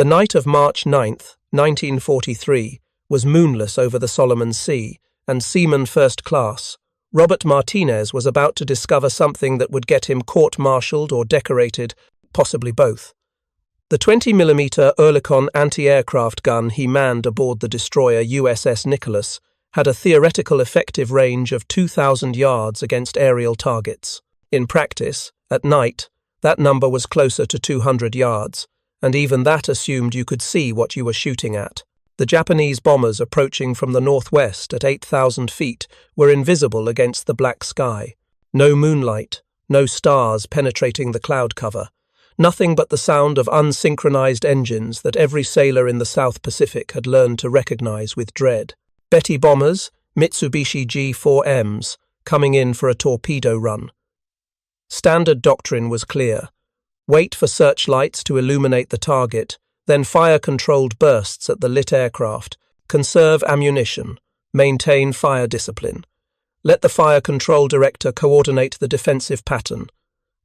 The night of March 9th, 1943, was moonless over the Solomon Sea, and Seaman First Class, Robert Martinez, was about to discover something that would get him court-martialed or decorated, possibly both. The 20mm Oerlikon anti-aircraft gun he manned aboard the destroyer USS Nicholas had a theoretical effective range of 2,000 yards against aerial targets. In practice, at night, that number was closer to 200 yards, and even that assumed you could see what you were shooting at. The Japanese bombers approaching from the northwest at 8,000 feet were invisible against the black sky. No moonlight, no stars penetrating the cloud cover, nothing but the sound of unsynchronized engines that every sailor in the South Pacific had learned to recognize with dread. Betty bombers, Mitsubishi G4Ms, coming in for a torpedo run. Standard doctrine was clear. Wait for searchlights to illuminate the target, then fire controlled bursts at the lit aircraft, conserve ammunition, maintain fire discipline. Let the fire control director coordinate the defensive pattern.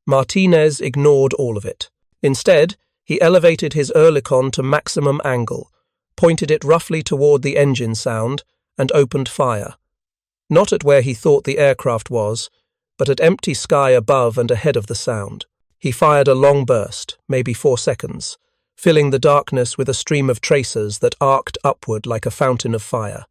Martinez ignored all of it. Instead, he elevated his Oerlikon to maximum angle, pointed it roughly toward the engine sound, and opened fire. Not at where he thought the aircraft was, but at empty sky above and ahead of the sound. He fired a long burst, maybe 4 seconds, filling the darkness with a stream of tracers that arced upward like a fountain of fire.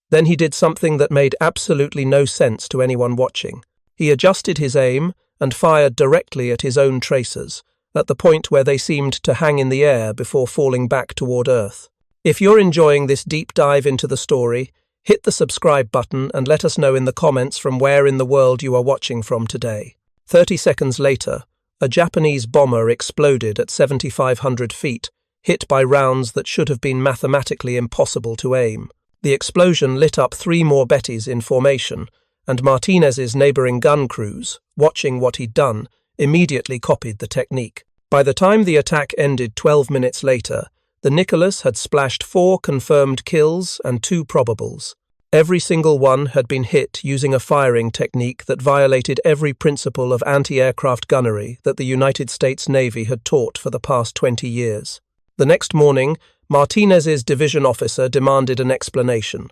Then he did something that made absolutely no sense to anyone watching. He adjusted his aim and fired directly at his own tracers, at the point where they seemed to hang in the air before falling back toward Earth. If you're enjoying this deep dive into the story, hit the subscribe button and let us know in the comments from where in the world you are watching from today. 30 seconds later, a Japanese bomber exploded at 7,500 feet, hit by rounds that should have been mathematically impossible to aim. The explosion lit up 3 more Bettys in formation, and Martinez's neighboring gun crews, watching what he'd done, immediately copied the technique. By the time the attack ended 12 minutes later, the Nicholas had splashed 4 confirmed kills and 2 probables. Every single one had been hit using a firing technique that violated every principle of anti-aircraft gunnery that the United States Navy had taught for the past 20 years. The next morning, Martinez's division officer demanded an explanation.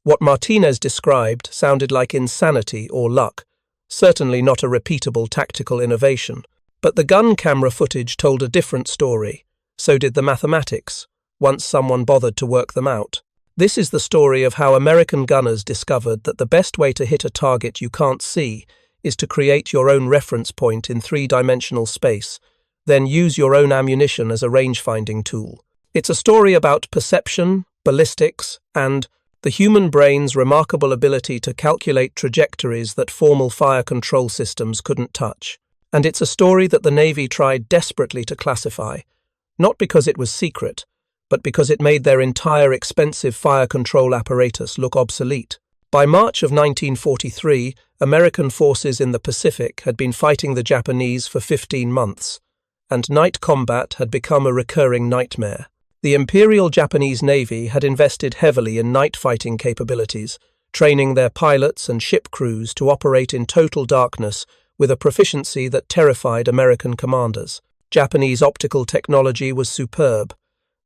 What Martinez described sounded like insanity or luck, certainly not a repeatable tactical innovation. But the gun camera footage told a different story. So did the mathematics, once someone bothered to work them out. This is the story of how American gunners discovered that the best way to hit a target you can't see is to create your own reference point in 3-dimensional space, then use your own ammunition as a range-finding tool. It's a story about perception, ballistics, and the human brain's remarkable ability to calculate trajectories that formal fire control systems couldn't touch. And it's a story that the Navy tried desperately to classify, not because it was secret, but because it made their entire expensive fire control apparatus look obsolete. By March of 1943, American forces in the Pacific had been fighting the Japanese for 15 months, and night combat had become a recurring nightmare. The Imperial Japanese Navy had invested heavily in night fighting capabilities, training their pilots and ship crews to operate in total darkness with a proficiency that terrified American commanders. Japanese optical technology was superb.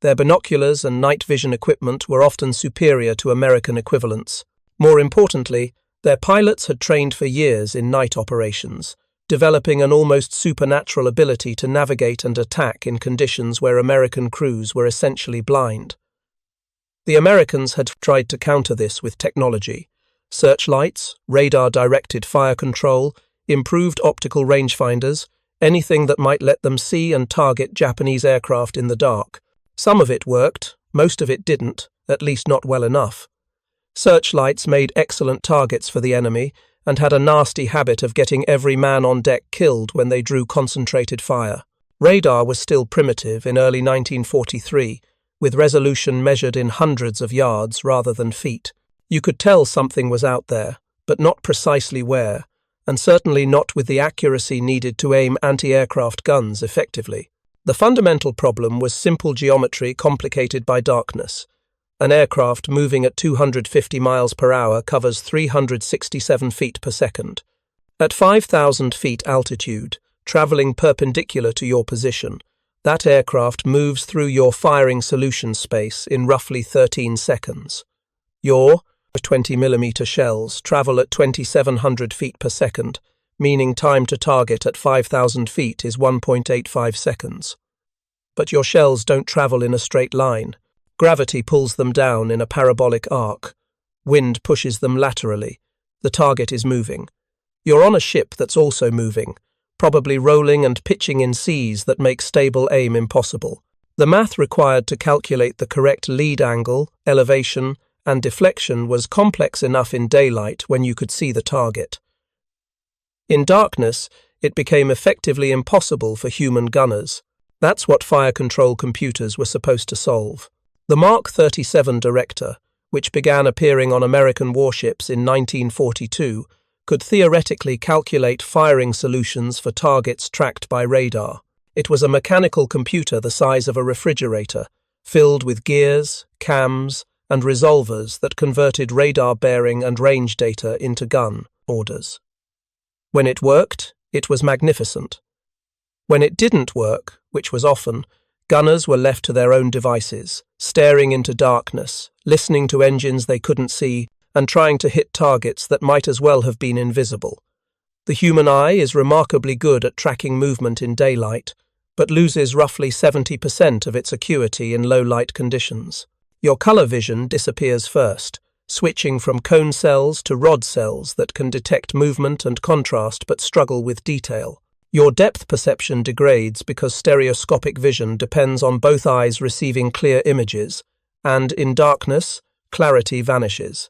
Their binoculars and night vision equipment were often superior to American equivalents. More importantly, their pilots had trained for years in night operations, developing an almost supernatural ability to navigate and attack in conditions where American crews were essentially blind. The Americans had tried to counter this with technology: searchlights, radar-directed fire control, improved optical rangefinders, anything that might let them see and target Japanese aircraft in the dark. Some of it worked, most of it didn't, at least not well enough. Searchlights made excellent targets for the enemy and had a nasty habit of getting every man on deck killed when they drew concentrated fire. Radar was still primitive in early 1943, with resolution measured in hundreds of yards rather than feet. You could tell something was out there, but not precisely where, and certainly not with the accuracy needed to aim anti-aircraft guns effectively. The fundamental problem was simple geometry complicated by darkness. An aircraft moving at 250 miles per hour covers 367 feet per second. At 5,000 feet altitude, traveling perpendicular to your position, That aircraft moves through your firing solution space in roughly 13 seconds. Your 20mm shells travel at 2,700 feet per second, meaning time to target at 5,000 feet is 1.85 seconds. But your shells don't travel in a straight line. Gravity pulls them down in a parabolic arc. Wind pushes them laterally. The target is moving. You're on a ship that's also moving, probably rolling and pitching in seas that make stable aim impossible. The math required to calculate the correct lead angle, elevation, and deflection was complex enough in daylight when you could see the target. In darkness, it became effectively impossible for human gunners. That's what fire control computers were supposed to solve. The Mark 37 Director, which began appearing on American warships in 1942, could theoretically calculate firing solutions for targets tracked by radar. It was a mechanical computer the size of a refrigerator, filled with gears, cams, and resolvers that converted radar bearing and range data into gun orders. When it worked, it was magnificent. When it didn't work, which was often, gunners were left to their own devices, staring into darkness, listening to engines they couldn't see, and trying to hit targets that might as well have been invisible. The human eye is remarkably good at tracking movement in daylight, but loses roughly 70% of its acuity in low light conditions. Your color vision disappears first, switching from cone cells to rod cells that can detect movement and contrast but struggle with detail. Your depth perception degrades because stereoscopic vision depends on both eyes receiving clear images, and in darkness, clarity vanishes.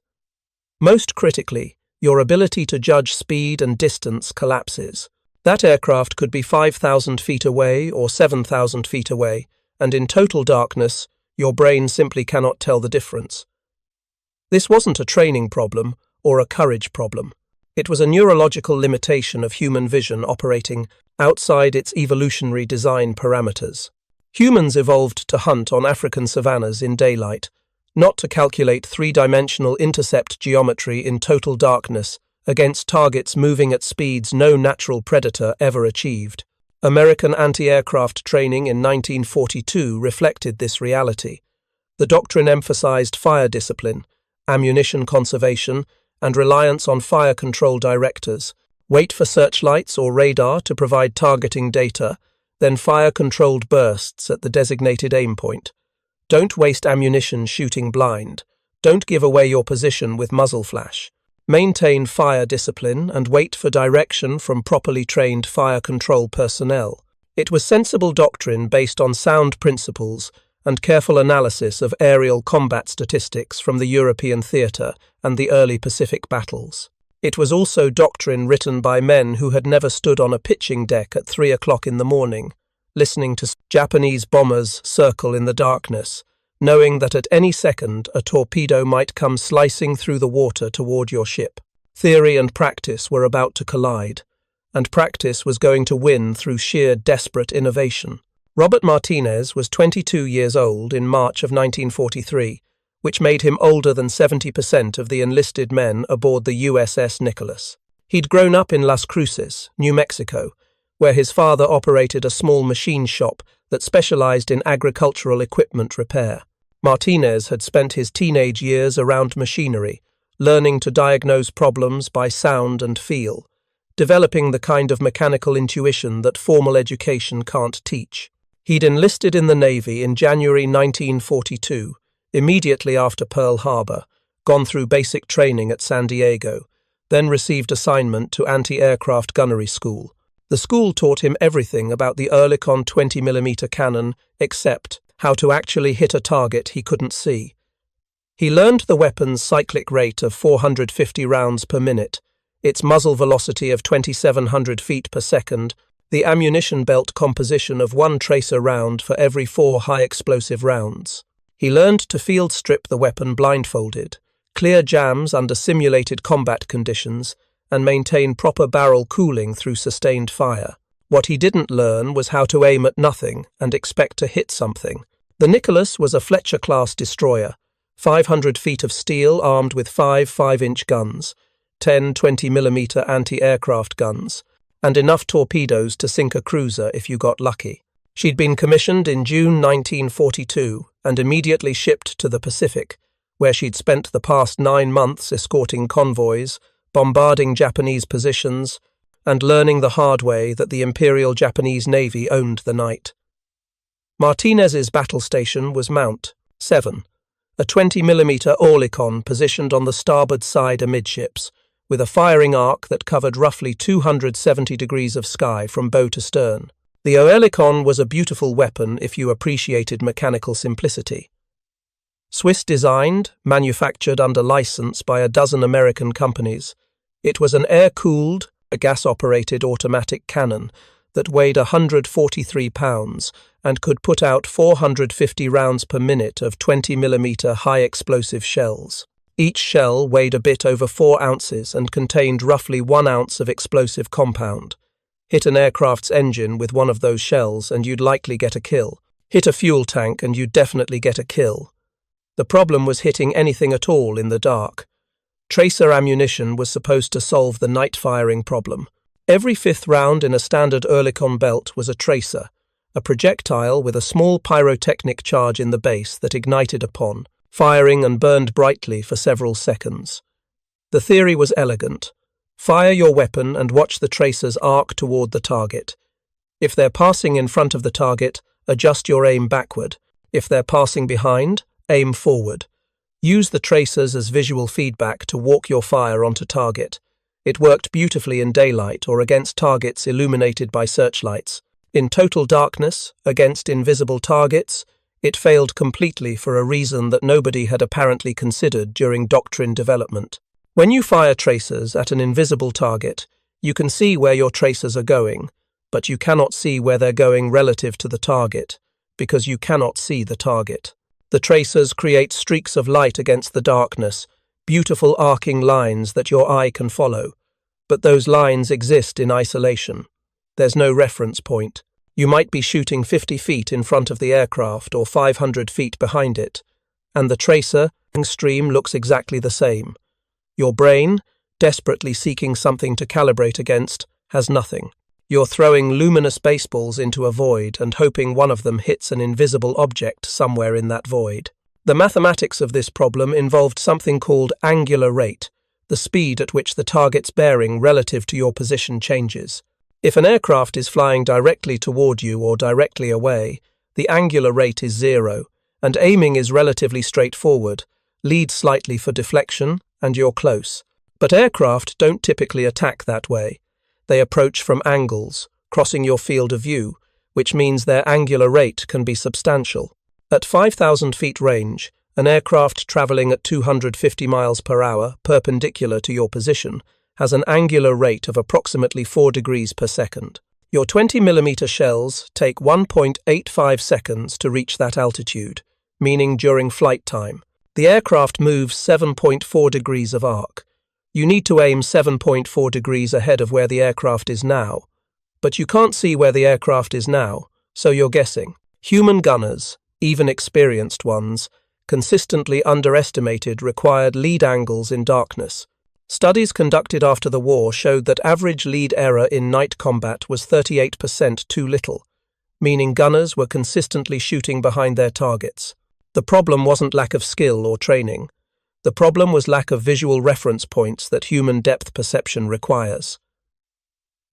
Most critically, your ability to judge speed and distance collapses. That aircraft could be 5,000 feet away or 7,000 feet away, and in total darkness, your brain simply cannot tell the difference. This wasn't a training problem or a courage problem. It was a neurological limitation of human vision operating outside its evolutionary design parameters. Humans evolved to hunt on African savannas in daylight, not to calculate three-dimensional intercept geometry in total darkness against targets moving at speeds no natural predator ever achieved. American anti-aircraft training in 1942 reflected this reality. The doctrine emphasized fire discipline, ammunition conservation, and reliance on fire control directors. Wait for searchlights or radar to provide targeting data, then fire controlled bursts at the designated aim point. Don't waste ammunition shooting blind. Don't give away your position with muzzle flash. Maintain fire discipline and wait for direction from properly trained fire control personnel. It was sensible doctrine based on sound principles and careful analysis of aerial combat statistics from the European theatre and the early Pacific battles. It was also doctrine written by men who had never stood on a pitching deck at 3 o'clock in the morning, listening to Japanese bombers circle in the darkness, knowing that at any second a torpedo might come slicing through the water toward your ship. Theory and practice were about to collide, and practice was going to win through sheer desperate innovation. Robert Martinez was 22 years old in March of 1943, which made him older than 70% of the enlisted men aboard the USS Nicholas. He'd grown up in Las Cruces, New Mexico, where his father operated a small machine shop that specialized in agricultural equipment repair. Martinez had spent his teenage years around machinery, learning to diagnose problems by sound and feel, developing the kind of mechanical intuition that formal education can't teach. He'd enlisted in the Navy in January 1942, immediately after Pearl Harbor, gone through basic training at San Diego, then received assignment to anti-aircraft gunnery school. The school taught him everything about the Oerlikon 20mm cannon except how to actually hit a target he couldn't see. He learned the weapon's cyclic rate of 450 rounds per minute, its muzzle velocity of 2,700 feet per second, the ammunition belt composition of 1 tracer round for every 4 high-explosive rounds. He learned to field strip the weapon blindfolded, clear jams under simulated combat conditions, and maintain proper barrel cooling through sustained fire. What he didn't learn was how to aim at nothing and expect to hit something. The Nicholas was a Fletcher-class destroyer, 500 feet of steel armed with 5 5-inch guns, 10 20mm anti-aircraft guns, and enough torpedoes to sink a cruiser if you got lucky. She'd been commissioned in June 1942 and immediately shipped to the Pacific, where she'd spent the past 9 months escorting convoys, bombarding Japanese positions, and learning the hard way that the Imperial Japanese Navy owned the night. Martinez's battle station was Mount 7, a 20mm Oerlikon positioned on the starboard side amidships, with a firing arc that covered roughly 270 degrees of sky from bow to stern. The Oerlikon was a beautiful weapon if you appreciated mechanical simplicity. Swiss-designed, manufactured under license by a dozen American companies, it was an air-cooled, gas-operated automatic cannon that weighed 143 pounds and could put out 450 rounds per minute of 20mm high-explosive shells. Each shell weighed a bit over 4 ounces and contained roughly 1 ounce of explosive compound. Hit an aircraft's engine with one of those shells and you'd likely get a kill. Hit a fuel tank and you'd definitely get a kill. The problem was hitting anything at all in the dark. Tracer ammunition was supposed to solve the night firing problem. Every 5th round in a standard Oerlikon belt was a tracer, a projectile with a small pyrotechnic charge in the base that ignited upon, firing and burned brightly for several seconds. The theory was elegant. Fire your weapon and watch the tracers arc toward the target. If they're passing in front of the target, adjust your aim backward. If they're passing behind, aim forward. Use the tracers as visual feedback to walk your fire onto target. It worked beautifully in daylight or against targets illuminated by searchlights. In total darkness, against invisible targets, it failed completely for a reason that nobody had apparently considered during doctrine development. When you fire tracers at an invisible target, you can see where your tracers are going, but you cannot see where they're going relative to the target, because you cannot see the target. The tracers create streaks of light against the darkness, beautiful arcing lines that your eye can follow, but those lines exist in isolation. There's no reference point. You might be shooting 50 feet in front of the aircraft or 500 feet behind it, and the tracer stream looks exactly the same. Your brain, desperately seeking something to calibrate against, has nothing. You're throwing luminous baseballs into a void and hoping one of them hits an invisible object somewhere in that void. The mathematics of this problem involved something called angular rate, the speed at which the target's bearing relative to your position changes. If an aircraft is flying directly toward you or directly away, the angular rate is 0, and aiming is relatively straightforward. Lead slightly for deflection, and you're close. But aircraft don't typically attack that way. They approach from angles, crossing your field of view, which means their angular rate can be substantial. At 5,000 feet range, an aircraft traveling at 250 miles per hour, perpendicular to your position, has an angular rate of approximately 4 degrees per second. Your 20mm shells take 1.85 seconds to reach that altitude, meaning during flight time. The aircraft moves 7.4 degrees of arc. You need to aim 7.4 degrees ahead of where the aircraft is now. But you can't see where the aircraft is now, so you're guessing. Human gunners, even experienced ones, consistently underestimated required lead angles in darkness. Studies conducted after the war showed that average lead error in night combat was 38% too little, meaning gunners were consistently shooting behind their targets. The problem wasn't lack of skill or training. The problem was lack of visual reference points that human depth perception requires.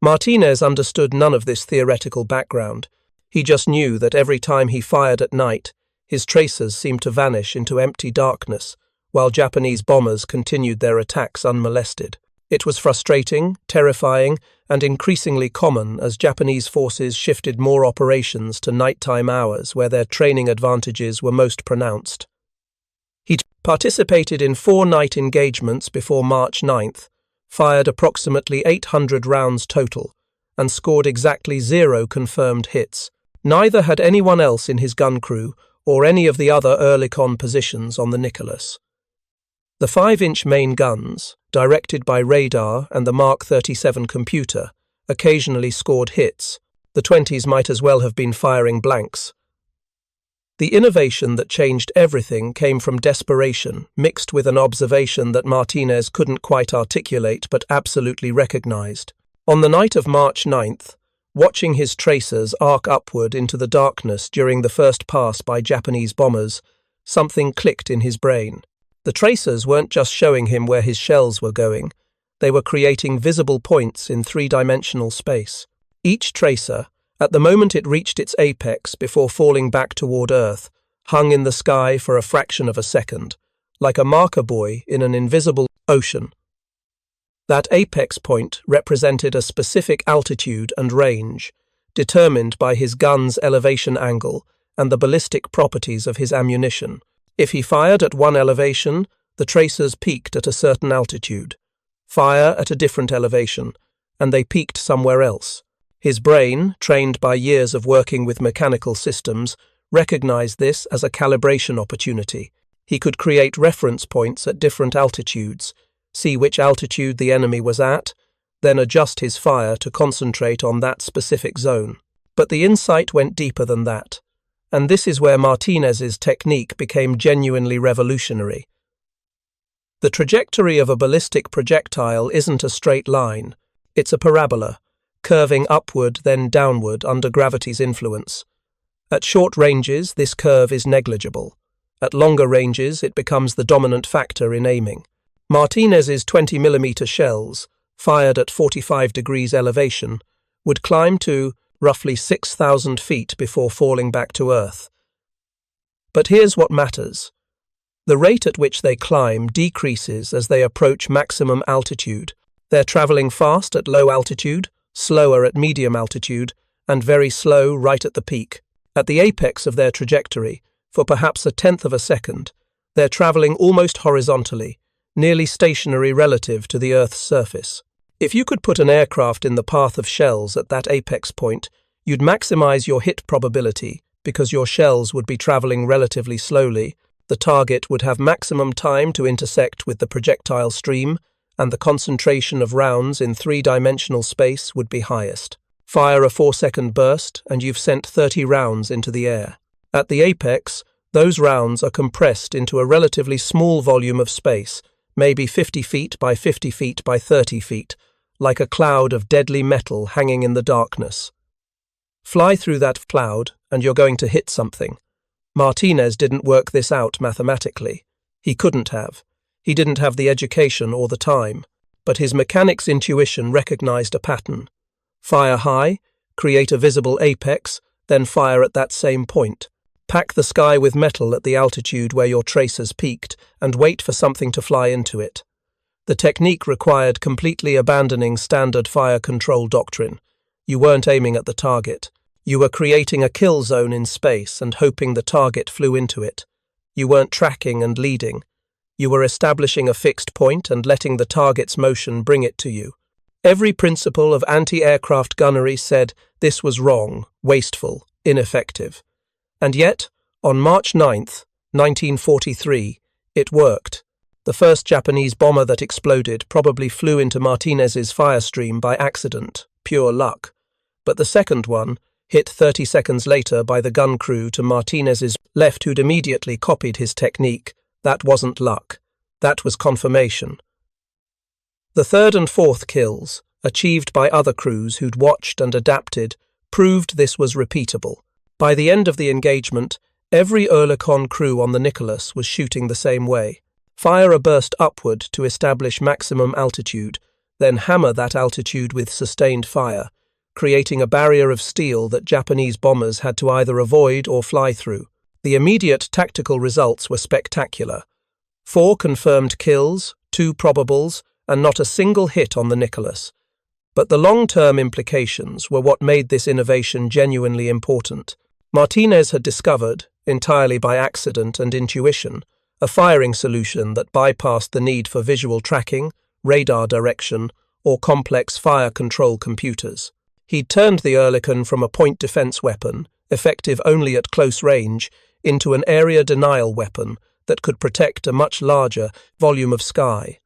Martinez understood none of this theoretical background. He just knew that every time he fired at night, his tracers seemed to vanish into empty darkness, while Japanese bombers continued their attacks unmolested. It was frustrating, terrifying, and increasingly common as Japanese forces shifted more operations to nighttime hours where their training advantages were most pronounced. He participated in 4 night engagements before March 9th, fired approximately 800 rounds total, and scored exactly 0 confirmed hits. Neither had anyone else in his gun crew or any of the other Oerlikon positions on the Nicholas. The 5-inch main guns, directed by radar and the Mark 37 computer, occasionally scored hits. The 20s might as well have been firing blanks. The innovation that changed everything came from desperation, mixed with an observation that Martinez couldn't quite articulate but absolutely recognized. On the night of March 9th, Watching his tracers arc upward into the darkness during the first pass by Japanese bombers, something clicked in his brain. The tracers weren't just showing him where his shells were going, they were creating visible points in three-dimensional space. Each tracer, at the moment it reached its apex before falling back toward Earth, hung in the sky for a fraction of a second, like a marker buoy in an invisible ocean. That apex point represented a specific altitude and range, determined by his gun's elevation angle and the ballistic properties of his ammunition. If he fired at one elevation, the tracers peaked at a certain altitude. Fire at a different elevation, and they peaked somewhere else. His brain, trained by years of working with mechanical systems, recognized this as a calibration opportunity. He could create reference points at different altitudes, see which altitude the enemy was at, then adjust his fire to concentrate on that specific zone. But the insight went deeper than that, and this is where Martinez's technique became genuinely revolutionary. The trajectory of a ballistic projectile isn't a straight line, it's a parabola, curving upward then downward under gravity's influence. At short ranges, this curve is negligible. At longer ranges, it becomes the dominant factor in aiming. Martinez's 20mm shells, fired at 45 degrees elevation, would climb to roughly 6,000 feet before falling back to Earth. But here's what matters. The rate at which they climb decreases as they approach maximum altitude. They're traveling fast at low altitude, slower at medium altitude, and very slow right at the peak. At the apex of their trajectory, for perhaps a tenth of a second, they're traveling almost horizontally, nearly stationary relative to the Earth's surface. If you could put an aircraft in the path of shells at that apex point, you'd maximize your hit probability because your shells would be traveling relatively slowly, the target would have maximum time to intersect with the projectile stream, and the concentration of rounds in three-dimensional space would be highest. Fire a 4-second burst, and you've sent 30 rounds into the air. At the apex, those rounds are compressed into a relatively small volume of space, maybe 50 feet by 50 feet by 30 feet, like a cloud of deadly metal hanging in the darkness. Fly through that cloud, and you're going to hit something. Martinez didn't work this out mathematically. He couldn't have. He didn't have the education or the time, but his mechanic's intuition recognized a pattern. Fire high, create a visible apex, then fire at that same point. Pack the sky with metal at the altitude where your tracers peaked and wait for something to fly into it. The technique required completely abandoning standard fire control doctrine. You weren't aiming at the target. You were creating a kill zone in space and hoping the target flew into it. You weren't tracking and leading. You were establishing a fixed point and letting the target's motion bring it to you. Every principle of anti-aircraft gunnery said this was wrong, wasteful, ineffective. And yet, on March 9th, 1943, it worked. The first Japanese bomber that exploded probably flew into Martinez's firestream by accident, pure luck. But the second one, hit 30 seconds later by the gun crew to Martinez's left who'd immediately copied his technique, that wasn't luck. That was confirmation. The third and fourth kills, achieved by other crews who'd watched and adapted, proved this was repeatable. By the end of the engagement, every Oerlikon crew on the Nicholas was shooting the same way. Fire a burst upward to establish maximum altitude, then hammer that altitude with sustained fire, creating a barrier of steel that Japanese bombers had to either avoid or fly through. The immediate tactical results were spectacular. 4 confirmed kills, 2 probables, and not a single hit on the Nicholas. But the long-term implications were what made this innovation genuinely important. Martinez had discovered, entirely by accident and intuition, a firing solution that bypassed the need for visual tracking, radar direction, or complex fire control computers. He'd turned the Oerlikon from a point defense weapon, effective only at close range, into an area denial weapon that could protect a much larger volume of sky.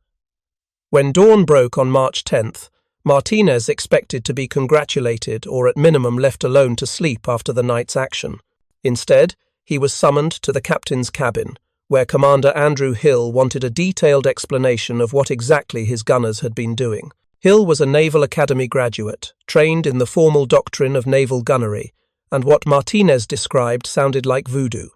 When dawn broke on March 10th, Martinez expected to be congratulated or at minimum left alone to sleep after the night's action. Instead, he was summoned to the captain's cabin, where Commander Andrew Hill wanted a detailed explanation of what exactly his gunners had been doing. Hill was a Naval Academy graduate, trained in the formal doctrine of naval gunnery, and what Martinez described sounded like voodoo.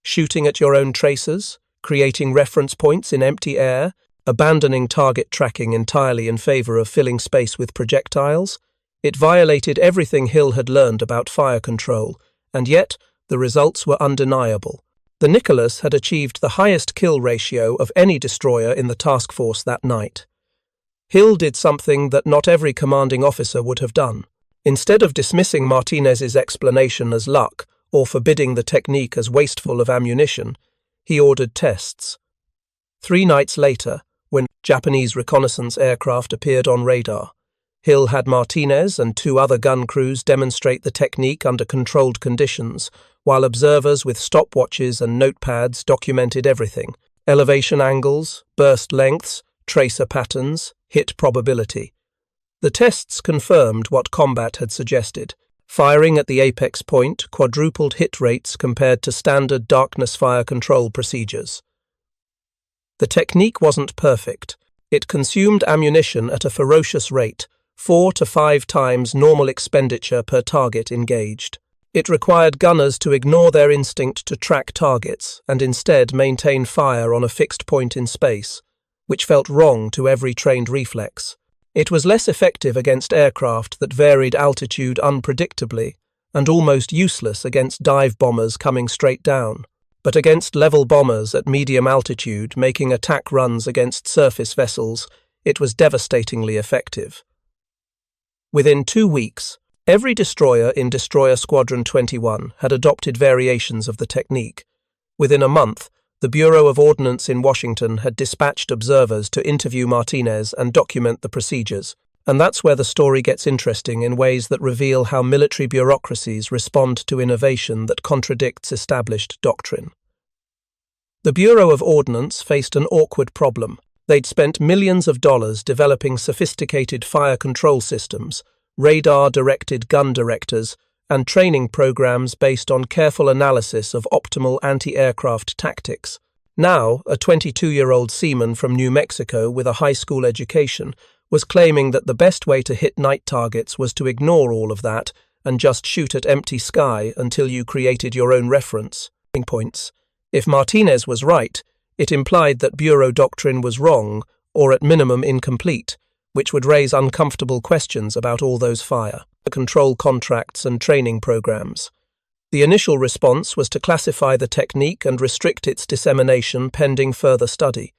Shooting at your own tracers, creating reference points in empty air, abandoning target tracking entirely in favor of filling space with projectiles. It violated everything Hill had learned about fire control, and yet the results were undeniable. The Nicholas had achieved the highest kill ratio of any destroyer in the task force that night. Hill did something that not every commanding officer would have done. Instead of dismissing Martinez's explanation as luck or forbidding the technique as wasteful of ammunition, he ordered tests. 3 nights later, when Japanese reconnaissance aircraft appeared on radar, Hill had Martinez and 2 other gun crews demonstrate the technique under controlled conditions, while observers with stopwatches and notepads documented everything: elevation angles, burst lengths, tracer patterns, hit probability. The tests confirmed what combat had suggested: firing at the apex point, quadrupled hit rates compared to standard darkness fire control procedures. The technique wasn't perfect. It consumed ammunition at a ferocious rate, 4 to 5 times normal expenditure per target engaged. It required gunners to ignore their instinct to track targets and instead maintain fire on a fixed point in space, which felt wrong to every trained reflex. It was less effective against aircraft that varied altitude unpredictably and almost useless against dive bombers coming straight down. But against level bombers at medium altitude making attack runs against surface vessels, it was devastatingly effective. Within 2 weeks, every destroyer in Destroyer Squadron 21 had adopted variations of the technique. Within a month, the Bureau of Ordnance in Washington had dispatched observers to interview Martinez and document the procedures. And that's where the story gets interesting in ways that reveal how military bureaucracies respond to innovation that contradicts established doctrine. The Bureau of Ordnance faced an awkward problem. They'd spent millions of dollars developing sophisticated fire control systems, radar-directed gun directors, and training programs based on careful analysis of optimal anti-aircraft tactics. Now, a 22-year-old seaman from New Mexico with a high school education was claiming that the best way to hit night targets was to ignore all of that and just shoot at empty sky until you created your own reference points. If Martinez was right, it implied that Bureau doctrine was wrong, or at minimum incomplete, which would raise uncomfortable questions about all those fire control contracts and training programs. The initial response was to classify the technique and restrict its dissemination pending further study.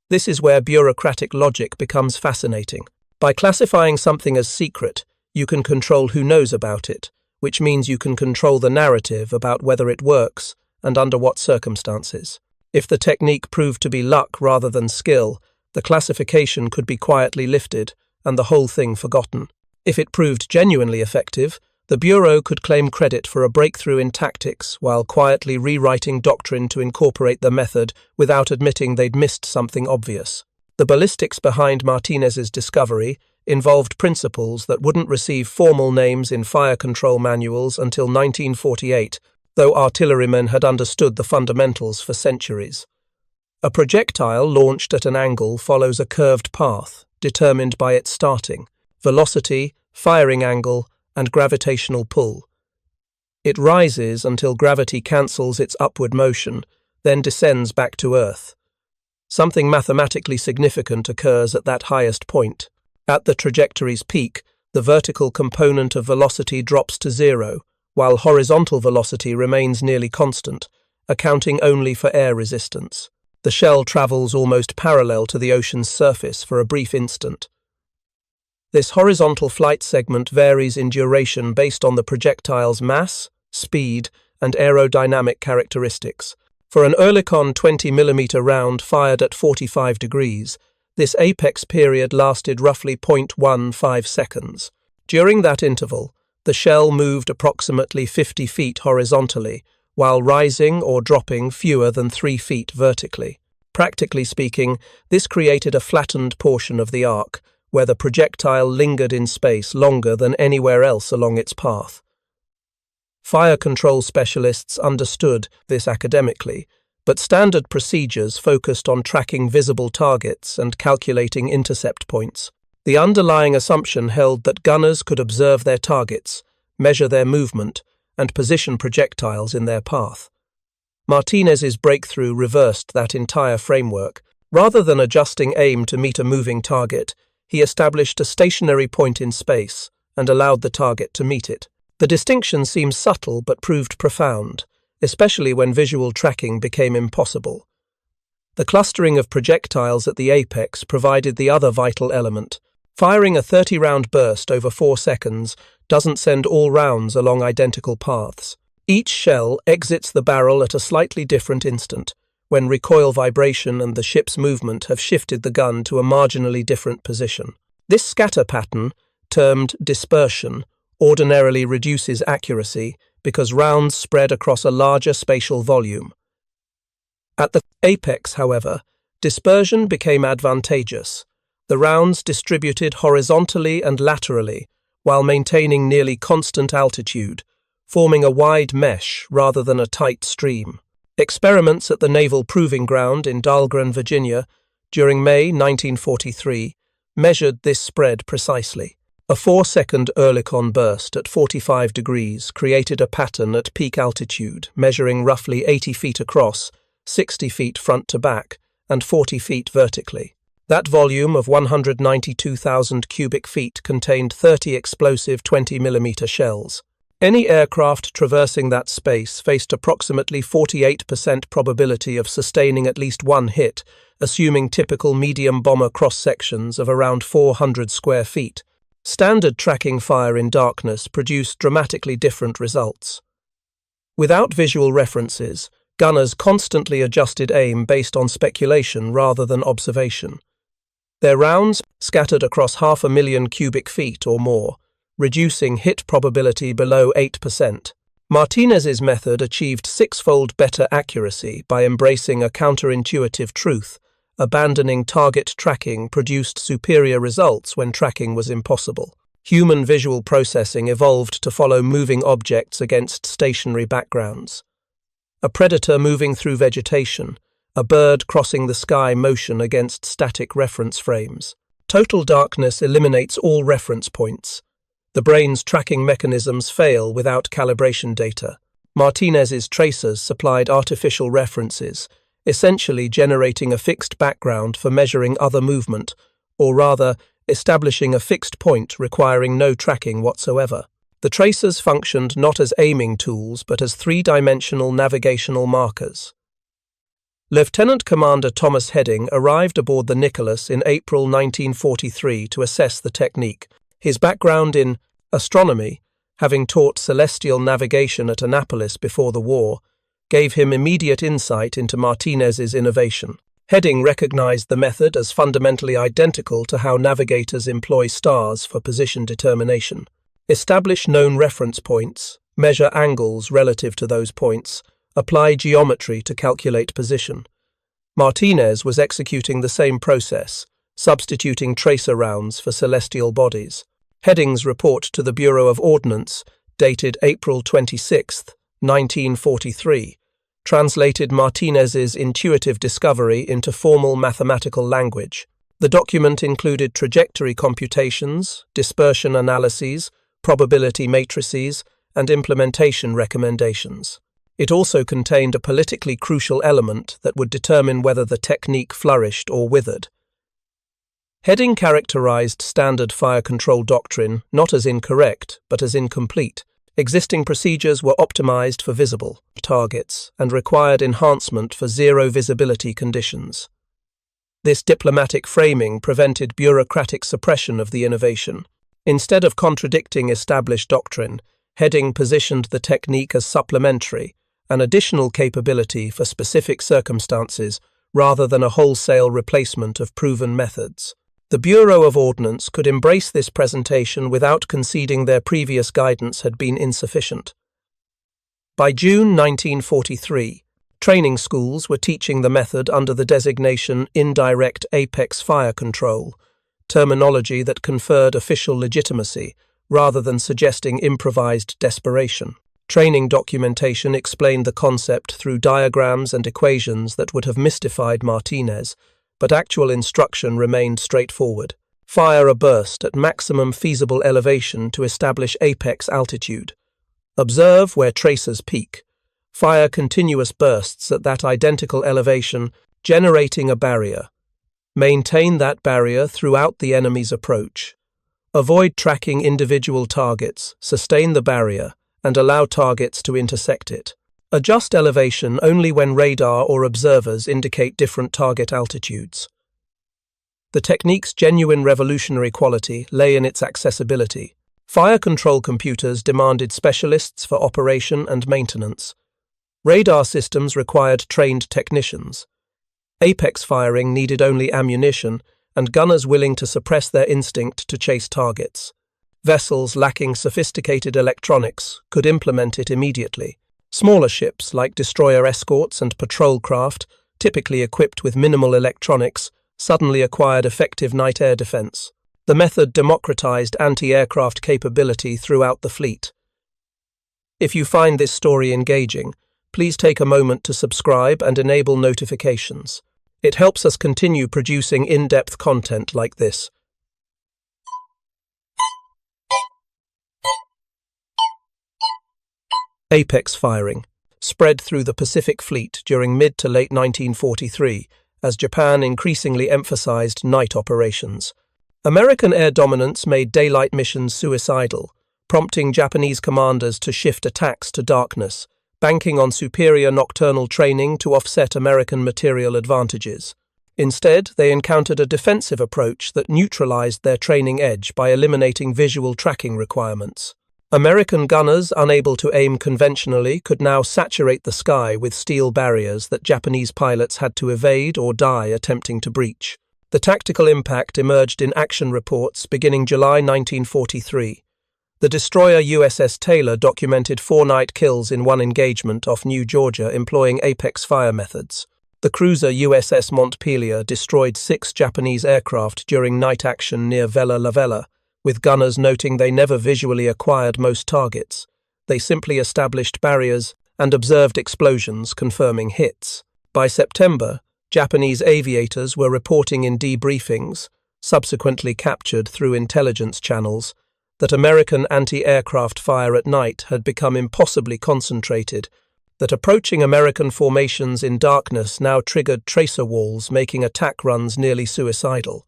This is where bureaucratic logic becomes fascinating. By classifying something as secret, you can control who knows about it, which means you can control the narrative about whether it works and under what circumstances. If the technique proved to be luck rather than skill, the classification could be quietly lifted and the whole thing forgotten. If it proved genuinely effective, the Bureau could claim credit for a breakthrough in tactics while quietly rewriting doctrine to incorporate the method without admitting they'd missed something obvious. The ballistics behind Martinez's discovery involved principles that wouldn't receive formal names in fire control manuals until 1948, though artillerymen had understood the fundamentals for centuries. A projectile launched at an angle follows a curved path, determined by its starting, velocity, firing angle, and gravitational pull. It rises until gravity cancels its upward motion, then descends back to Earth. Something mathematically significant occurs at that highest point. At the trajectory's peak, the vertical component of velocity drops to 0, while horizontal velocity remains nearly constant, accounting only for air resistance. The shell travels almost parallel to the ocean's surface for a brief instant. This horizontal flight segment varies in duration based on the projectile's mass, speed, and aerodynamic characteristics. For an Oerlikon 20mm round fired at 45 degrees, this apex period lasted roughly 0.15 seconds. During that interval, the shell moved approximately 50 feet horizontally, while rising or dropping fewer than 3 feet vertically. Practically speaking, this created a flattened portion of the arc, where the projectile lingered in space longer than anywhere else along its path. Fire control specialists understood this academically, but standard procedures focused on tracking visible targets and calculating intercept points. The underlying assumption held that gunners could observe their targets, measure their movement, and position projectiles in their path. Martinez's breakthrough reversed that entire framework. Rather than adjusting aim to meet a moving target, he established a stationary point in space and allowed the target to meet it. The distinction seems subtle but proved profound, especially when visual tracking became impossible. The clustering of projectiles at the apex provided the other vital element. Firing a 30-round burst over 4 seconds doesn't send all rounds along identical paths. Each shell exits the barrel at a slightly different instant, when recoil vibration and the ship's movement have shifted the gun to a marginally different position. This scatter pattern, termed dispersion, ordinarily reduces accuracy because rounds spread across a larger spatial volume. At the apex, however, dispersion became advantageous. The rounds distributed horizontally and laterally, while maintaining nearly constant altitude, forming a wide mesh rather than a tight stream. Experiments at the Naval Proving Ground in Dahlgren, Virginia, during May 1943, measured this spread precisely. A 4-second Oerlikon burst at 45 degrees created a pattern at peak altitude, measuring roughly 80 feet across, 60 feet front to back, and 40 feet vertically. That volume of 192,000 cubic feet contained 30 explosive 20mm shells. Any aircraft traversing that space faced approximately 48% probability of sustaining at least one hit, assuming typical medium bomber cross-sections of around 400 square feet. Standard tracking fire in darkness produced dramatically different results. Without visual references, gunners constantly adjusted aim based on speculation rather than observation. Their rounds scattered across 500,000 cubic feet or more, reducing hit probability below 8%. Martinez's method achieved 6-fold better accuracy by embracing a counterintuitive truth. Abandoning target tracking produced superior results when tracking was impossible. Human visual processing evolved to follow moving objects against stationary backgrounds. A predator moving through vegetation, a bird crossing the sky motion against static reference frames. Total darkness eliminates all reference points. The brain's tracking mechanisms fail without calibration data. Martinez's tracers supplied artificial references, essentially generating a fixed background for measuring other movement, or rather, establishing a fixed point requiring no tracking whatsoever. The tracers functioned not as aiming tools but as 3-dimensional navigational markers. Lieutenant Commander Thomas Heading arrived aboard the Nicholas in April 1943 to assess the technique. His background in astronomy, having taught celestial navigation at Annapolis before the war, gave him immediate insight into Martinez's innovation. Heading recognized the method as fundamentally identical to how navigators employ stars for position determination. Establish known reference points, measure angles relative to those points, apply geometry to calculate position. Martinez was executing the same process, substituting tracer rounds for celestial bodies. Heading's report to the Bureau of Ordnance, dated April 26, 1943, translated Martinez's intuitive discovery into formal mathematical language. The document included trajectory computations, dispersion analyses, probability matrices, and implementation recommendations. It also contained a politically crucial element that would determine whether the technique flourished or withered. Heading characterized standard fire control doctrine not as incorrect, but as incomplete. Existing procedures were optimized for visible targets and required enhancement for zero visibility conditions. This diplomatic framing prevented bureaucratic suppression of the innovation. Instead of contradicting established doctrine, Heading positioned the technique as supplementary, an additional capability for specific circumstances rather than a wholesale replacement of proven methods. The Bureau of Ordnance could embrace this presentation without conceding their previous guidance had been insufficient. By June 1943, training schools were teaching the method under the designation Indirect Apex Fire Control, terminology that conferred official legitimacy rather than suggesting improvised desperation. Training documentation explained the concept through diagrams and equations that would have mystified Martinez, but actual instruction remained straightforward. Fire a burst at maximum feasible elevation to establish apex altitude. Observe where tracers peak. Fire continuous bursts at that identical elevation, generating a barrier. Maintain that barrier throughout the enemy's approach. Avoid tracking individual targets, sustain the barrier, and allow targets to intersect it. Adjust elevation only when radar or observers indicate different target altitudes. The technique's genuine revolutionary quality lay in its accessibility. Fire control computers demanded specialists for operation and maintenance. Radar systems required trained technicians. Apex firing needed only ammunition and gunners willing to suppress their instinct to chase targets. Vessels lacking sophisticated electronics could implement it immediately. Smaller ships like destroyer escorts and patrol craft, typically equipped with minimal electronics, suddenly acquired effective night air defense. The method democratized anti-aircraft capability throughout the fleet. If you find this story engaging, please take a moment to subscribe and enable notifications. It helps us continue producing in-depth content like this. Apex firing spread through the Pacific Fleet during mid to late 1943 as Japan increasingly emphasized night operations. American air dominance made daylight missions suicidal, prompting Japanese commanders to shift attacks to darkness, banking on superior nocturnal training to offset American material advantages. Instead, they encountered a defensive approach that neutralized their training edge by eliminating visual tracking requirements. American gunners, unable to aim conventionally, could now saturate the sky with steel barriers that Japanese pilots had to evade or die attempting to breach. The tactical impact emerged in action reports beginning July 1943. The destroyer USS Taylor documented 4 night kills in one engagement off New Georgia employing apex fire methods. The cruiser USS Montpelier destroyed 6 Japanese aircraft during night action near Vella La Vella, with gunners noting they never visually acquired most targets. They simply established barriers and observed explosions confirming hits. By September, Japanese aviators were reporting in debriefings, subsequently captured through intelligence channels, that American anti-aircraft fire at night had become impossibly concentrated, that approaching American formations in darkness now triggered tracer walls, making attack runs nearly suicidal.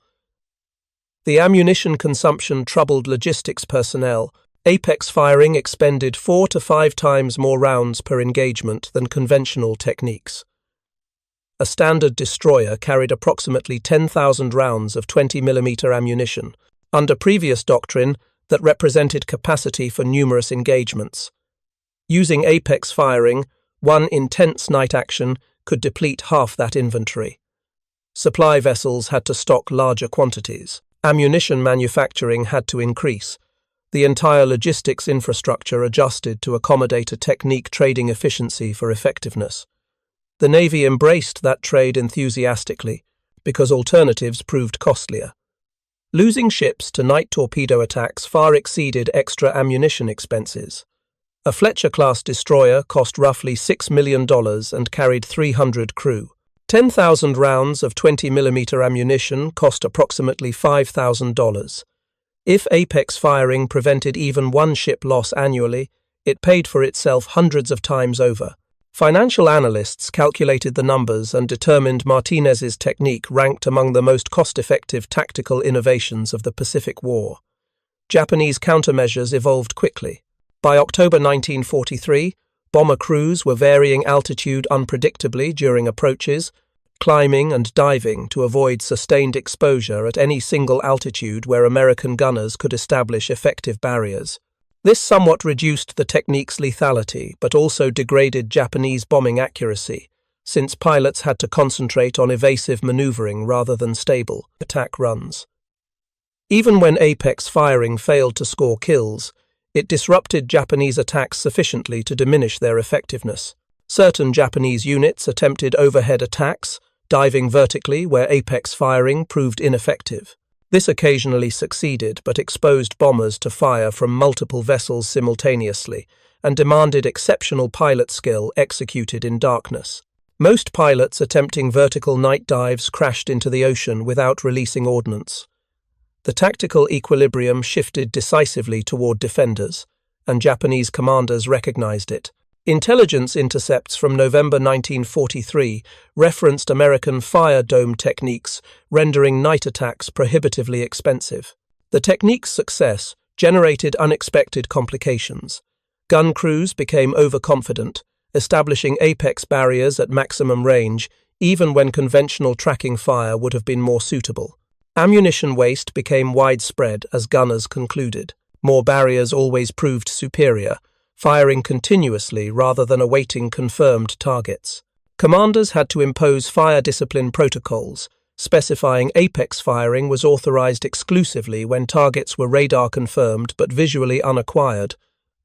The ammunition consumption troubled logistics personnel. Apex firing expended 4 to 5 times more rounds per engagement than conventional techniques. A standard destroyer carried approximately 10,000 rounds of 20mm ammunition, under previous doctrine that represented capacity for numerous engagements. Using apex firing, one intense night action could deplete half that inventory. Supply vessels had to stock larger quantities. Ammunition manufacturing had to increase. The entire logistics infrastructure adjusted to accommodate a technique trading efficiency for effectiveness. The Navy embraced that trade enthusiastically because alternatives proved costlier. Losing ships to night torpedo attacks far exceeded extra ammunition expenses. A Fletcher-class destroyer cost roughly $6 million and carried 300 crew. 10,000 rounds of 20mm ammunition cost approximately $5,000. If apex firing prevented even one ship loss annually, it paid for itself hundreds of times over. Financial analysts calculated the numbers and determined Martinez's technique ranked among the most cost-effective tactical innovations of the Pacific War. Japanese countermeasures evolved quickly. By October 1943, bomber crews were varying altitude unpredictably during approaches, climbing and diving to avoid sustained exposure at any single altitude where American gunners could establish effective barriers. This somewhat reduced the technique's lethality, but also degraded Japanese bombing accuracy, since pilots had to concentrate on evasive maneuvering rather than stable attack runs. Even when apex firing failed to score kills, it disrupted Japanese attacks sufficiently to diminish their effectiveness. Certain Japanese units attempted overhead attacks, diving vertically where apex firing proved ineffective. This occasionally succeeded but exposed bombers to fire from multiple vessels simultaneously and demanded exceptional pilot skill executed in darkness. Most pilots attempting vertical night dives crashed into the ocean without releasing ordnance. The tactical equilibrium shifted decisively toward defenders, and Japanese commanders recognized it. Intelligence intercepts from November 1943 referenced American fire dome techniques, rendering night attacks prohibitively expensive. The technique's success generated unexpected complications. Gun crews became overconfident, establishing apex barriers at maximum range, even when conventional tracking fire would have been more suitable. Ammunition waste became widespread as gunners concluded. More barriers always proved superior, firing continuously rather than awaiting confirmed targets. Commanders had to impose fire discipline protocols, specifying apex firing was authorized exclusively when targets were radar confirmed but visually unacquired,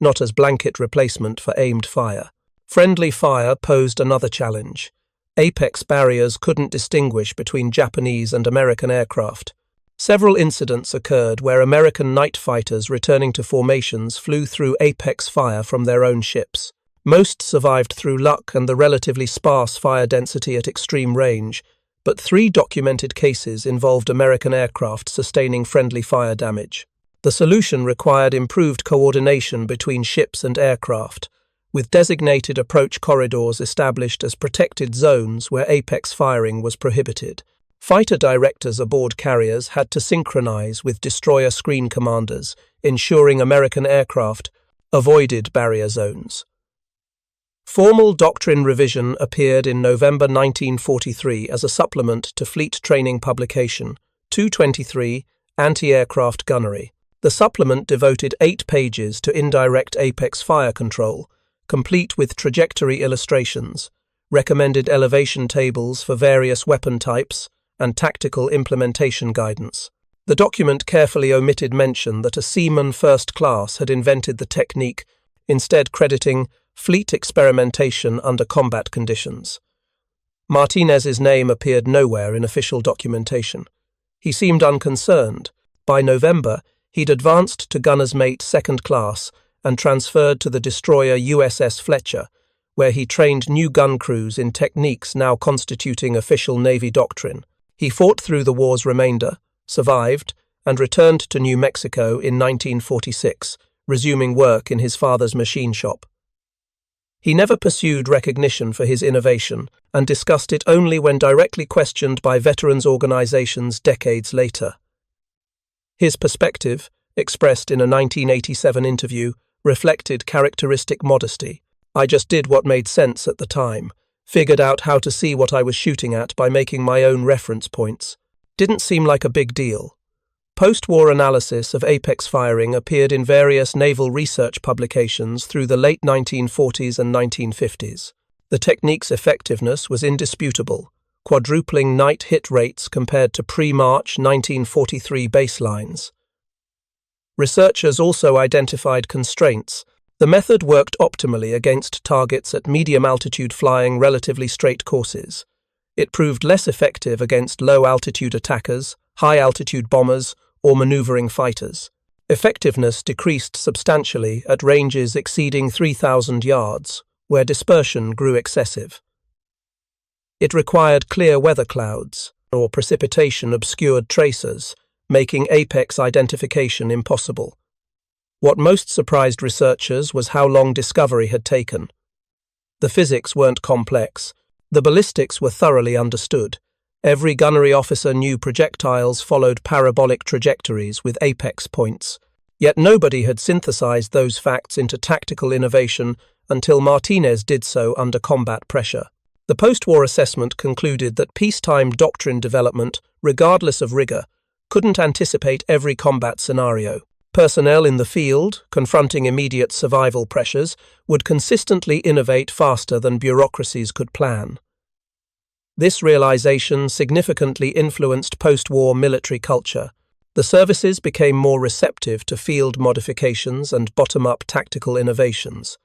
not as blanket replacement for aimed fire. Friendly fire posed another challenge. Apex barriers couldn't distinguish between Japanese and American aircraft. Several incidents occurred where American night fighters returning to formations flew through apex fire from their own ships. Most survived through luck and the relatively sparse fire density at extreme range, but 3 documented cases involved American aircraft sustaining friendly fire damage. The solution required improved coordination between ships and aircraft, with designated approach corridors established as protected zones where apex firing was prohibited. Fighter directors aboard carriers had to synchronize with destroyer screen commanders, ensuring American aircraft avoided barrier zones. Formal doctrine revision appeared in November 1943 as a supplement to fleet training publication 223, Anti-Aircraft Gunnery. The supplement devoted 8 pages to indirect apex fire control, complete with trajectory illustrations, recommended elevation tables for various weapon types, and tactical implementation guidance. The document carefully omitted mention that a Seaman first class had invented the technique, instead crediting fleet experimentation under combat conditions. Martinez's name appeared nowhere in official documentation. He seemed unconcerned. By November, he'd advanced to gunner's mate second class and transferred to the destroyer USS Fletcher, where he trained new gun crews in techniques now constituting official Navy doctrine. He fought through the war's remainder, survived, and returned to New Mexico in 1946, resuming work in his father's machine shop. He never pursued recognition for his innovation and discussed it only when directly questioned by veterans organizations decades later. His perspective, expressed in a 1987 interview, reflected characteristic modesty. I just did what made sense at the time, figured out how to see what I was shooting at by making my own reference points. Didn't seem like a big deal. Post-war analysis of apex firing appeared in various naval research publications through the late 1940s and 1950s. The technique's effectiveness was indisputable, quadrupling night hit rates compared to pre-March 1943 baselines. Researchers also identified constraints. The method worked optimally against targets at medium-altitude flying relatively straight courses. It proved less effective against low-altitude attackers, high-altitude bombers, or maneuvering fighters. Effectiveness decreased substantially at ranges exceeding 3,000 yards, where dispersion grew excessive. It required clear weather clouds, or precipitation obscured tracers, making apex identification impossible. What most surprised researchers was how long discovery had taken. The physics weren't complex. The ballistics were thoroughly understood. Every gunnery officer knew projectiles followed parabolic trajectories with apex points. Yet nobody had synthesized those facts into tactical innovation until Martinez did so under combat pressure. The post-war assessment concluded that peacetime doctrine development, regardless of rigor, couldn't anticipate every combat scenario. Personnel in the field, confronting immediate survival pressures, would consistently innovate faster than bureaucracies could plan. This realization significantly influenced post-war military culture. The services became more receptive to field modifications and bottom-up tactical innovations.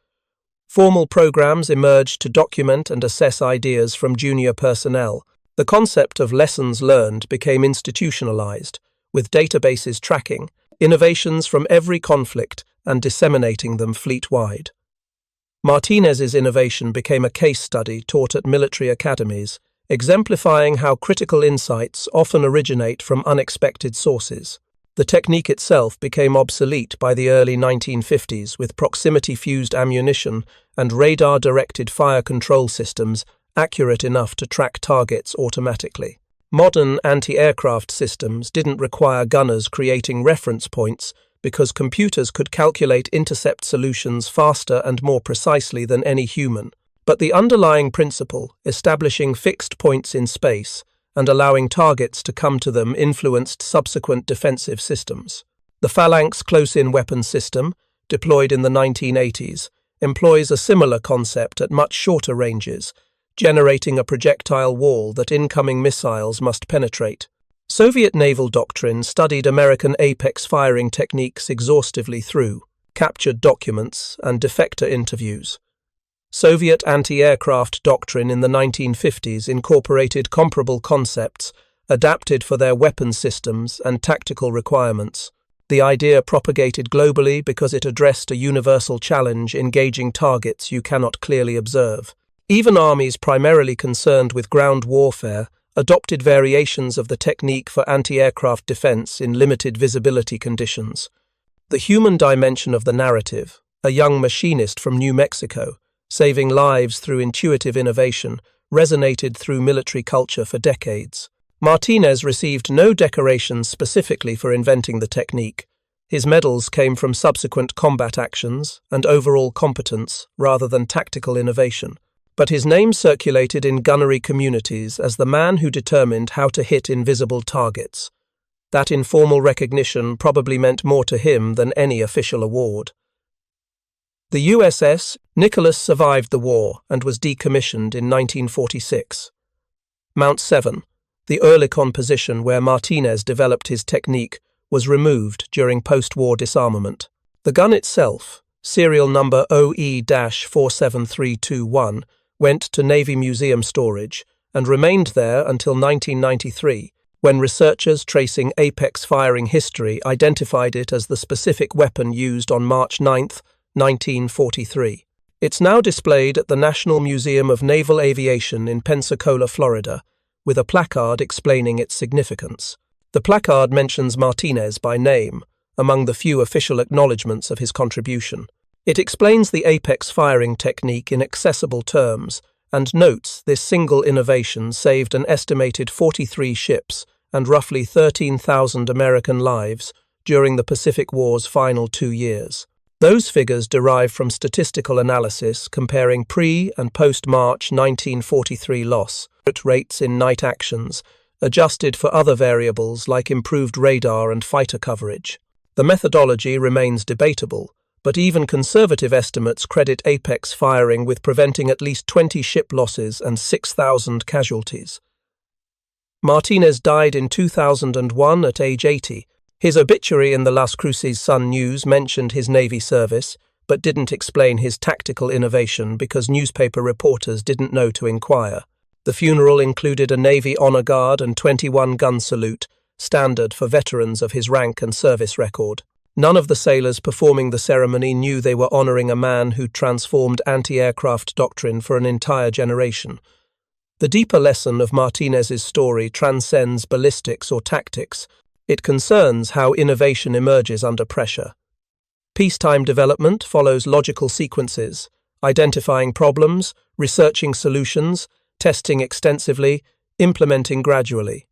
Formal programs emerged to document and assess ideas from junior personnel. The concept of lessons learned became institutionalized, with databases tracking innovations from every conflict and disseminating them fleet-wide. Martinez's innovation became a case study taught at military academies, exemplifying how critical insights often originate from unexpected sources. The technique itself became obsolete by the early 1950s with proximity-fused ammunition and radar-directed fire control systems accurate enough to track targets automatically. Modern anti-aircraft systems didn't require gunners creating reference points because computers could calculate intercept solutions faster and more precisely than any human. But the underlying principle, establishing fixed points in space and allowing targets to come to them, influenced subsequent defensive systems. The Phalanx close-in weapon system, deployed in the 1980s, employs a similar concept at much shorter ranges, generating a projectile wall that incoming missiles must penetrate. Soviet naval doctrine studied American apex firing techniques exhaustively through captured documents and defector interviews. Soviet anti-aircraft doctrine in the 1950s incorporated comparable concepts adapted for their weapon systems and tactical requirements. The idea propagated globally because it addressed a universal challenge: engaging targets you cannot clearly observe. Even armies primarily concerned with ground warfare adopted variations of the technique for anti-aircraft defense in limited visibility conditions. The human dimension of the narrative, a young machinist from New Mexico, saving lives through intuitive innovation, resonated through military culture for decades. Martinez received no decorations specifically for inventing the technique. His medals came from subsequent combat actions and overall competence rather than tactical innovation. But his name circulated in gunnery communities as the man who determined how to hit invisible targets. That informal recognition probably meant more to him than any official award. The USS Nicholas survived the war and was decommissioned in 1946. Mount 7, the Oerlikon position where Martinez developed his technique, was removed during post-war disarmament. The gun itself, serial number OE-47321, went to Navy Museum storage and remained there until 1993, when researchers tracing apex firing history identified it as the specific weapon used on March 9, 1943. It's now displayed at the National Museum of Naval Aviation in Pensacola, Florida, with a placard explaining its significance. The placard mentions Martinez by name, among the few official acknowledgements of his contribution. It explains the apex firing technique in accessible terms and notes this single innovation saved an estimated 43 ships and roughly 13,000 American lives during the Pacific War's final 2 years. Those figures derive from statistical analysis comparing pre- and post-March 1943 loss rates in night actions, adjusted for other variables like improved radar and fighter coverage. The methodology remains debatable, but even conservative estimates credit apex firing with preventing at least 20 ship losses and 6,000 casualties. Martinez died in 2001 at age 80. His obituary in the Las Cruces Sun News mentioned his Navy service, but didn't explain his tactical innovation because newspaper reporters didn't know to inquire. The funeral included a Navy honor guard and 21-gun salute, standard for veterans of his rank and service record. None of the sailors performing the ceremony knew they were honoring a man who transformed anti-aircraft doctrine for an entire generation. The deeper lesson of Martinez's story transcends ballistics or tactics. It concerns how innovation emerges under pressure. Peacetime development follows logical sequences, identifying problems, researching solutions, testing extensively, implementing gradually.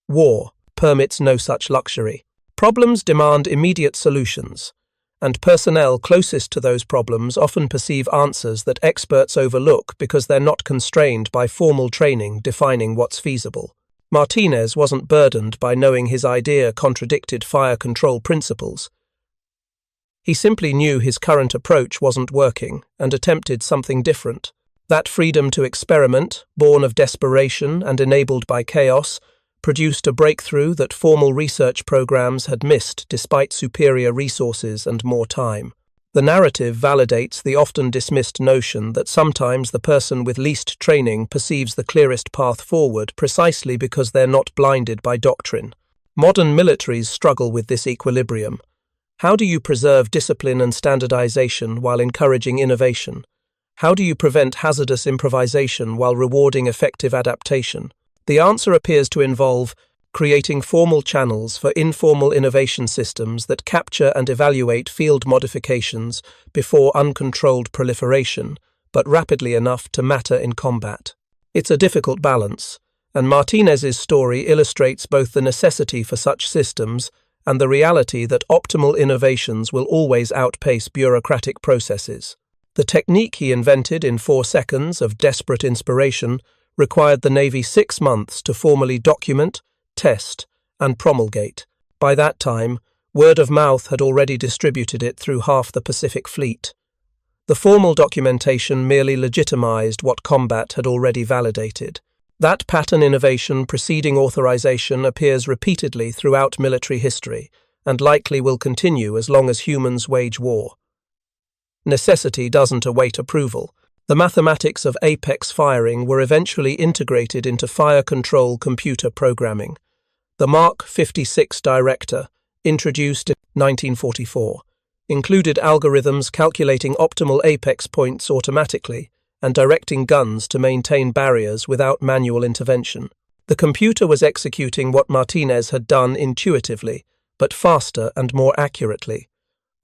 War permits no such luxury. Problems demand immediate solutions, and personnel closest to those problems often perceive answers that experts overlook because they're not constrained by formal training defining what's feasible. Martinez wasn't burdened by knowing his idea contradicted fire control principles. He simply knew his current approach wasn't working and attempted something different. That freedom to experiment, born of desperation and enabled by chaos, produced a breakthrough that formal research programs had missed despite superior resources and more time. The narrative validates the often dismissed notion that sometimes the person with least training perceives the clearest path forward precisely because they're not blinded by doctrine. Modern militaries struggle with this equilibrium. How do you preserve discipline and standardization while encouraging innovation? How do you prevent hazardous improvisation while rewarding effective adaptation? The answer appears to involve creating formal channels for informal innovation systems that capture and evaluate field modifications before uncontrolled proliferation, but rapidly enough to matter in combat. It's a difficult balance, and Martinez's story illustrates both the necessity for such systems and the reality that optimal innovations will always outpace bureaucratic processes. The technique he invented in 4 seconds of desperate inspiration required the Navy 6 months to formally document, test, and promulgate. By that time, word of mouth had already distributed it through half the Pacific Fleet. The formal documentation merely legitimized what combat had already validated. That pattern innovation preceding authorization appears repeatedly throughout military history, and likely will continue as long as humans wage war. Necessity doesn't await approval. The mathematics of apex firing were eventually integrated into fire control computer programming. The Mark 56 director, introduced in 1944, included algorithms calculating optimal apex points automatically and directing guns to maintain barriers without manual intervention. The computer was executing what Martinez had done intuitively, but faster and more accurately.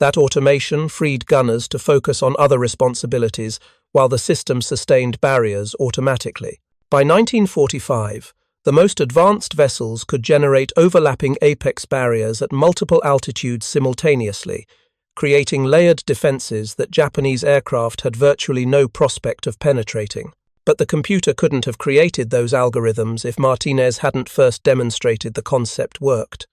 That automation freed gunners to focus on other responsibilities while the system sustained barriers automatically. By 1945, the most advanced vessels could generate overlapping apex barriers at multiple altitudes simultaneously, creating layered defenses that Japanese aircraft had virtually no prospect of penetrating. But the computer couldn't have created those algorithms if Martinez hadn't first demonstrated the concept worked.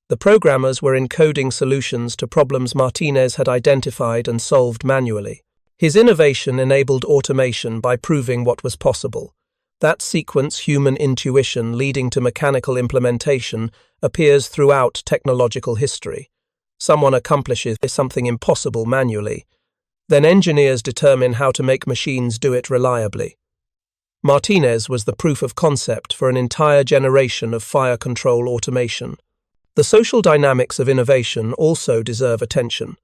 The programmers were encoding solutions to problems Martinez had identified and solved manually. His innovation enabled automation by proving what was possible. That sequence, human intuition leading to mechanical implementation, appears throughout technological history. Someone accomplishes something impossible manually. Then engineers determine how to make machines do it reliably. Martinez was the proof of concept for an entire generation of fire control automation. The social dynamics of innovation also deserve attention.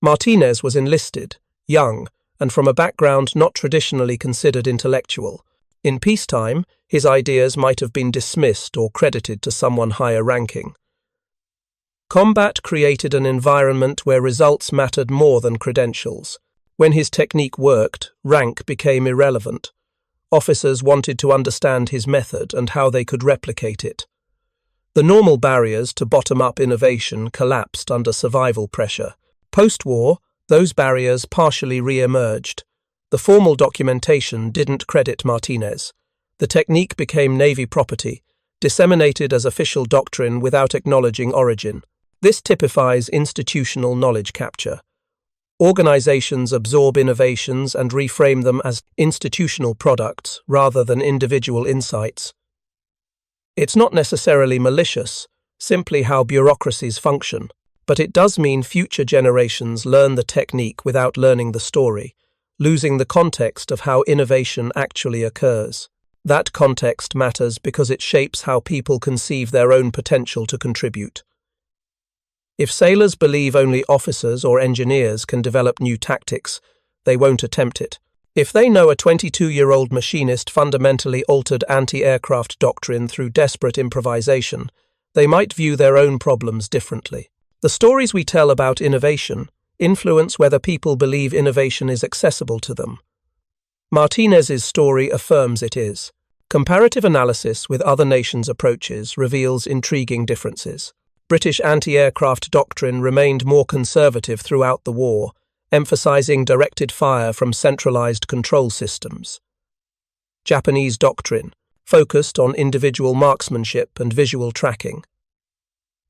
Martinez was enlisted, young, and from a background not traditionally considered intellectual. In peacetime, his ideas might have been dismissed or credited to someone higher ranking. Combat created an environment where results mattered more than credentials. When his technique worked, rank became irrelevant. Officers wanted to understand his method and how they could replicate it. The normal barriers to bottom-up innovation collapsed under survival pressure. Post-war, those barriers partially re-emerged. The formal documentation didn't credit Martinez. The technique became Navy property, disseminated as official doctrine without acknowledging origin. This typifies institutional knowledge capture. Organizations absorb innovations and reframe them as institutional products rather than individual insights. It's not necessarily malicious, simply how bureaucracies function, but it does mean future generations learn the technique without learning the story, losing the context of how innovation actually occurs. That context matters because it shapes how people conceive their own potential to contribute. If sailors believe only officers or engineers can develop new tactics, they won't attempt it. If they know a 22-year-old machinist fundamentally altered anti-aircraft doctrine through desperate improvisation, they might view their own problems differently. The stories we tell about innovation influence whether people believe innovation is accessible to them. Martinez's story affirms it is. Comparative analysis with other nations' approaches reveals intriguing differences. British anti-aircraft doctrine remained more conservative throughout the war, emphasizing directed fire from centralized control systems. Japanese doctrine focused on individual marksmanship and visual tracking.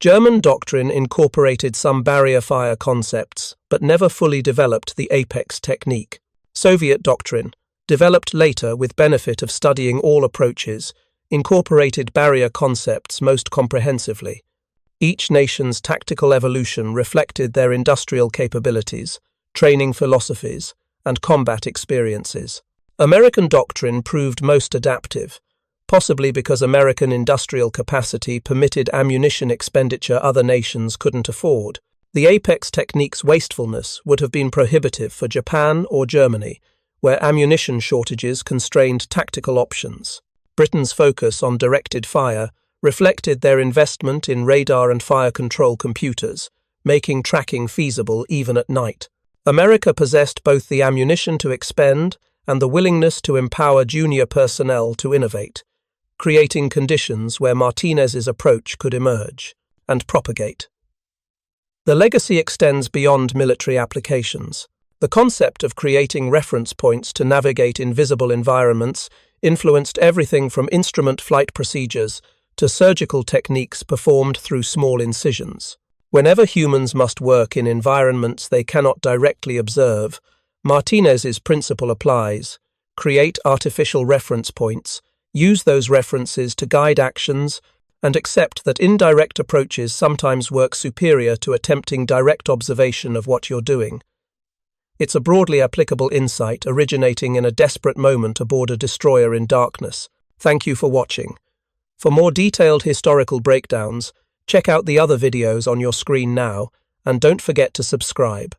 German doctrine incorporated some barrier fire concepts, but never fully developed the apex technique. Soviet doctrine, developed later with benefit of studying all approaches, incorporated barrier concepts most comprehensively. Each nation's tactical evolution reflected their industrial capabilities, training philosophies, and combat experiences. American doctrine proved most adaptive, possibly because American industrial capacity permitted ammunition expenditure other nations couldn't afford. The apex technique's wastefulness would have been prohibitive for Japan or Germany, where ammunition shortages constrained tactical options. Britain's focus on directed fire reflected their investment in radar and fire control computers, making tracking feasible even at night. America possessed both the ammunition to expend and the willingness to empower junior personnel to innovate, creating conditions where Martinez's approach could emerge and propagate. The legacy extends beyond military applications. The concept of creating reference points to navigate invisible environments influenced everything from instrument flight procedures to surgical techniques performed through small incisions. Whenever humans must work in environments they cannot directly observe, Martinez's principle applies: create artificial reference points, use those references to guide actions, and accept that indirect approaches sometimes work superior to attempting direct observation of what you're doing. It's a broadly applicable insight originating in a desperate moment aboard a destroyer in darkness. Thank you for watching. For more detailed historical breakdowns, check out the other videos on your screen now, and don't forget to subscribe.